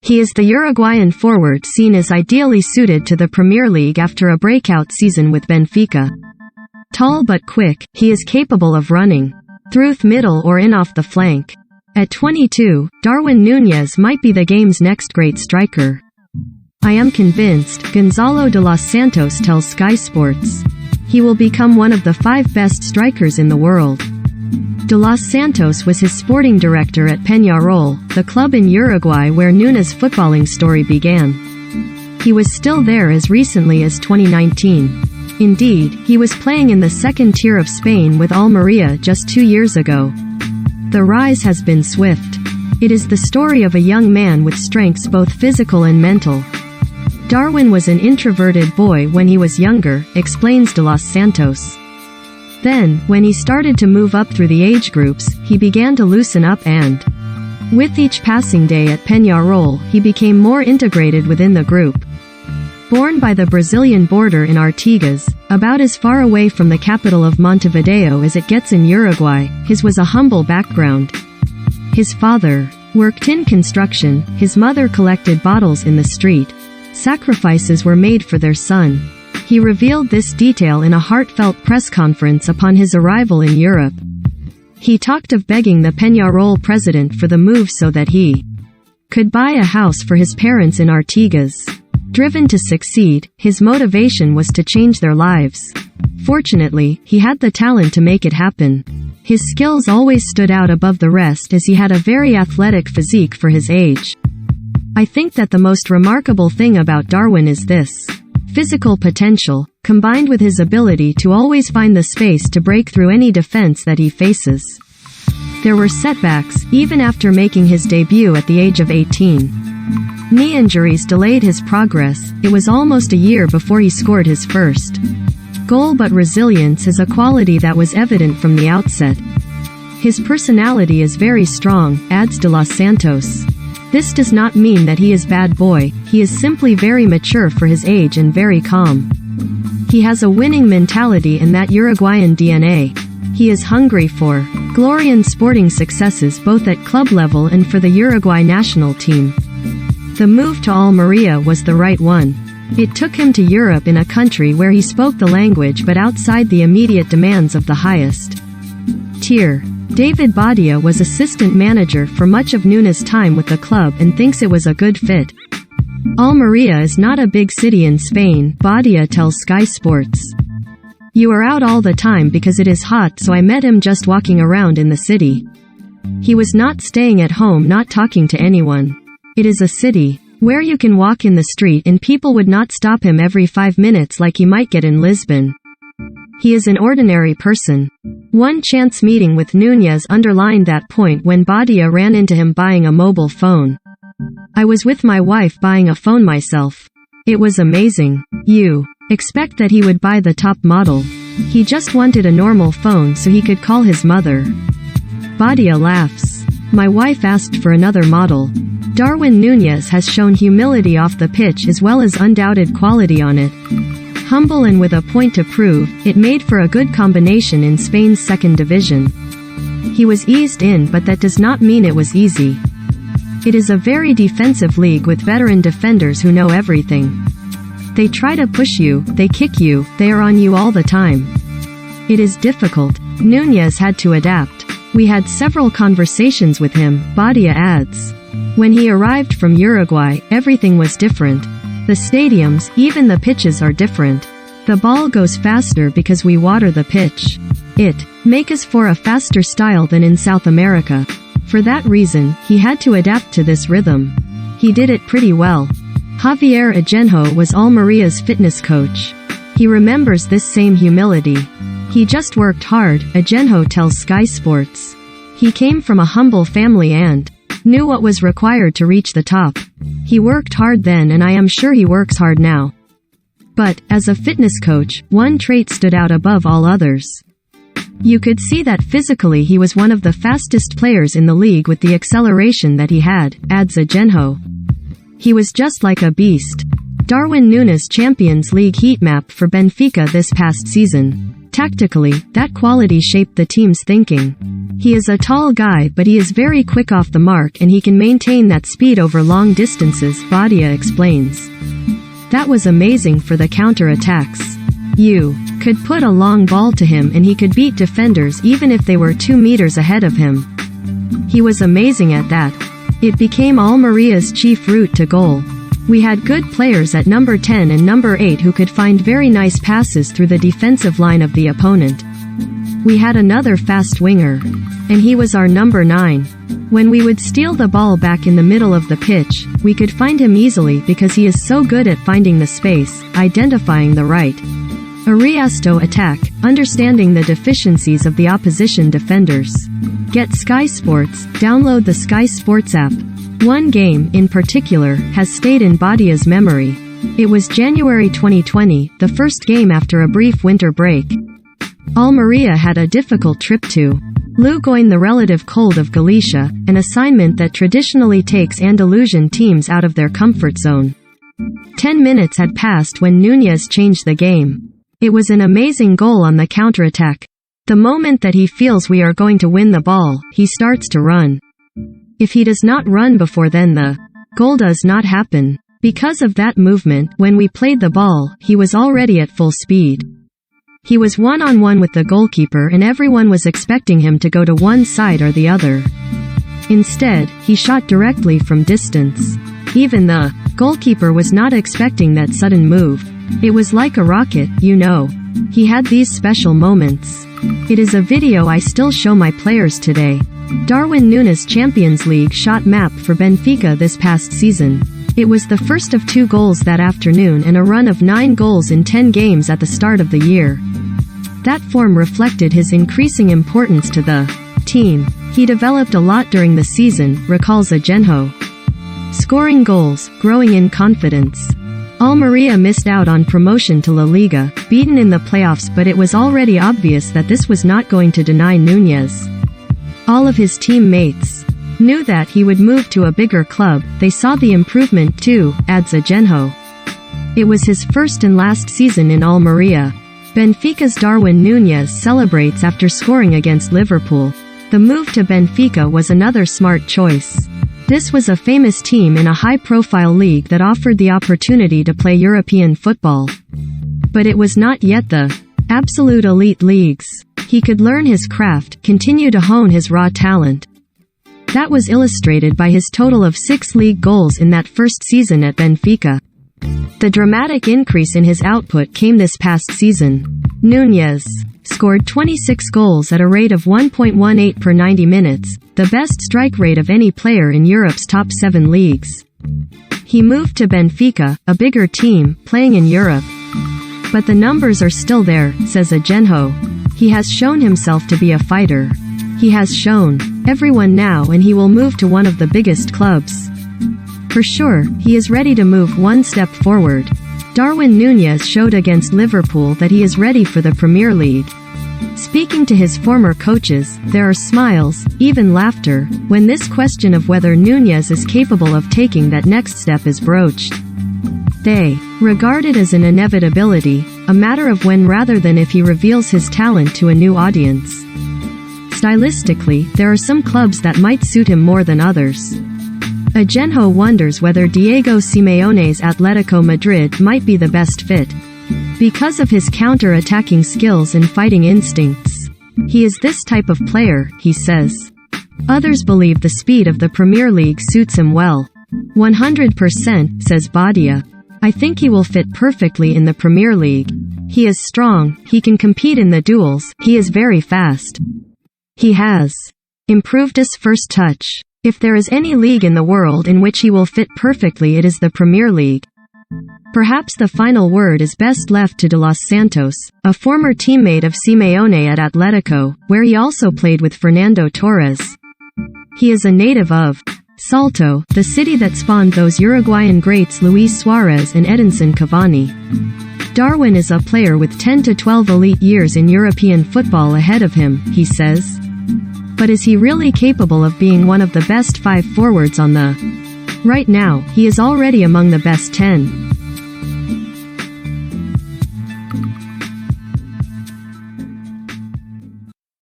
He is the Uruguayan forward seen as ideally suited to the Premier League after a breakout season with Benfica. Tall but quick, he is capable of running through middle or in off the flank. At 22, Darwin Nunez might be the game's next great striker. I am convinced, Gonzalo de los Santos tells Sky Sports. He will become one of the 5 best strikers in the world. De los Santos was his sporting director at Penarol, the club in Uruguay where Nunez' footballing story began. He was still there as recently as 2019. Indeed, he was playing in the second tier of Spain with Almeria just 2 years ago. The rise has been swift. It is the story of a young man with strengths both physical and mental. Darwin was an introverted boy when he was younger, explains de los Santos. Then, when he started to move up through the age groups, he began to loosen up and, with each passing day at Penarol, he became more integrated within the group. Born by the Brazilian border in Artigas, about as far away from the capital of Montevideo as it gets in Uruguay, his was a humble background. His father worked in construction, his mother collected bottles in the street. Sacrifices were made for their son. He revealed this detail in a heartfelt press conference upon his arrival in Europe. He talked of begging the Penarol president for the move so that he could buy a house for his parents in Artigas. Driven to succeed, his motivation was to change their lives. Fortunately, he had the talent to make it happen. His skills always stood out above the rest as he had a very athletic physique for his age. I think that the most remarkable thing about Darwin is this physical potential, combined with his ability to always find the space to break through any defense that he faces. There were setbacks, even after making his debut at the age of 18. Knee injuries delayed his progress. It was almost a year before he scored his first goal, but resilience is a quality that was evident from the outset. His personality is very strong, adds de los Santos. This does not mean that he is bad boy, he is simply very mature for his age and very calm. He has a winning mentality and that Uruguayan DNA. He is hungry for glory and sporting successes both at club level and for the Uruguay national team. The move to Almeria was the right one. It took him to Europe in a country where he spoke the language but outside the immediate demands of the highest tier. David Badia was assistant manager for much of Nunez' time with the club and thinks it was a good fit. Almeria is not a big city in Spain, Badia tells Sky Sports. You are out all the time because it is hot, so I met him just walking around in the city. He was not staying at home, not talking to anyone. It is a city where you can walk in the street and people would not stop him every 5 minutes like you might get in Lisbon. He is an ordinary person. One chance meeting with Nunez underlined that point when Badia ran into him buying a mobile phone. I was with my wife buying a phone myself. It was amazing. You expect that he would buy the top model. He just wanted a normal phone so he could call his mother. Badia laughs. My wife asked for another model. Darwin Nunez has shown humility off the pitch as well as undoubted quality on it. Humble and with a point to prove, it made for a good combination in Spain's second division. He was eased in, but that does not mean it was easy. It is a very defensive league with veteran defenders who know everything. They try to push you, they kick you, they are on you all the time. It is difficult. Nunez had to adapt. We had several conversations with him, Badia adds. When he arrived from Uruguay, everything was different. The stadiums, even the pitches are different. The ball goes faster because we water the pitch. It makes for a faster style than in South America. For that reason, he had to adapt to this rhythm. He did it pretty well. Javier Ajenjo was Almeria's fitness coach. He remembers this same humility. He just worked hard, Ajenjo tells Sky Sports. He came from a humble family and knew what was required to reach the top. He worked hard then and I am sure he works hard now. But, as a fitness coach, one trait stood out above all others. You could see that physically he was one of the fastest players in the league with the acceleration that he had, adds Ajenjo. He was just like a beast. Darwin Nunez Champions League heat map for Benfica this past season. Tactically, that quality shaped the team's thinking. He is a tall guy, but he is very quick off the mark and he can maintain that speed over long distances, Badia explains. That was amazing for the counter-attacks. You could put a long ball to him and he could beat defenders even if they were 2 meters ahead of him. He was amazing at that. It became Almeria's chief route to goal. We had good players at number 10 and number 8 who could find very nice passes through the defensive line of the opponent. We had another fast winger. And he was our number 9. When we would steal the ball back in the middle of the pitch, we could find him easily because he is so good at finding the space, identifying the right Ariasto attack, understanding the deficiencies of the opposition defenders. Get Sky Sports, download the Sky Sports app. One game, in particular, has stayed in Badia's memory. It was January 2020, the first game after a brief winter break. Almeria had a difficult trip to Lugoin, the relative cold of Galicia, an assignment that traditionally takes Andalusian teams out of their comfort zone. 10 minutes had passed when Nunez changed the game. It was an amazing goal on the counterattack. The moment that he feels we are going to win the ball, he starts to run. If he does not run before then, the goal does not happen. Because of that movement, when we played the ball, he was already at full speed. He was one-on-one with the goalkeeper and everyone was expecting him to go to one side or the other. Instead, he shot directly from distance. Even the goalkeeper was not expecting that sudden move. It was like a rocket, you know. He had these special moments. It is a video I still show my players today. Darwin Nunez Champions League shot map for Benfica this past season. It was the first of 2 goals that afternoon and a run of 9 goals in 10 games at the start of the year. That form reflected his increasing importance to the team. He developed a lot during the season, recalls Agenjo. Scoring goals, growing in confidence. Almeria missed out on promotion to La Liga, beaten in the playoffs, but it was already obvious that this was not going to deny Nunez. All of his teammates knew that he would move to a bigger club. They saw the improvement too, adds Agenjo. It was his first and last season in Almeria. Benfica's Darwin Nunez celebrates after scoring against Liverpool. The move to Benfica was another smart choice. This was a famous team in a high-profile league that offered the opportunity to play European football. But it was not yet the absolute elite leagues. He could learn his craft, continue to hone his raw talent. That was illustrated by his total of 6 league goals in that first season at Benfica. The dramatic increase in his output came this past season. Nunez scored 26 goals at a rate of 1.18 per 90 minutes, the best strike rate of any player in Europe's top 7 leagues. He moved to Benfica, a bigger team, playing in Europe. But the numbers are still there, says Agenjo. He has shown himself to be a fighter. He has shown everyone now, and he will move to one of the biggest clubs. For sure, he is ready to move one step forward. Darwin Nunez showed against Liverpool that he is ready for the Premier League. Speaking to his former coaches, there are smiles, even laughter, when this question of whether Nunez is capable of taking that next step is broached. They regard it as an inevitability, a matter of when rather than if he reveals his talent to a new audience. Stylistically, there are some clubs that might suit him more than others. Agenjo wonders whether Diego Simeone's Atletico Madrid might be the best fit. Because of his counter-attacking skills and fighting instincts. He is this type of player, he says. Others believe the speed of the Premier League suits him well. 100%, says Badia. I think he will fit perfectly in the Premier League. He is strong, he can compete in the duels, he is very fast. He has improved his first touch. If there is any league in the world in which he will fit perfectly, it is the Premier League. Perhaps the final word is best left to De Los Santos, a former teammate of Simeone at Atletico, where he also played with Fernando Torres. He is a native of Salto, the city that spawned those Uruguayan greats Luis Suarez and Edinson Cavani. Darwin is a player with 10 to 12 elite years in European football ahead of him, he says. But is he really capable of being one of the best 5 forwards on the? Right now, he is already among the best 10.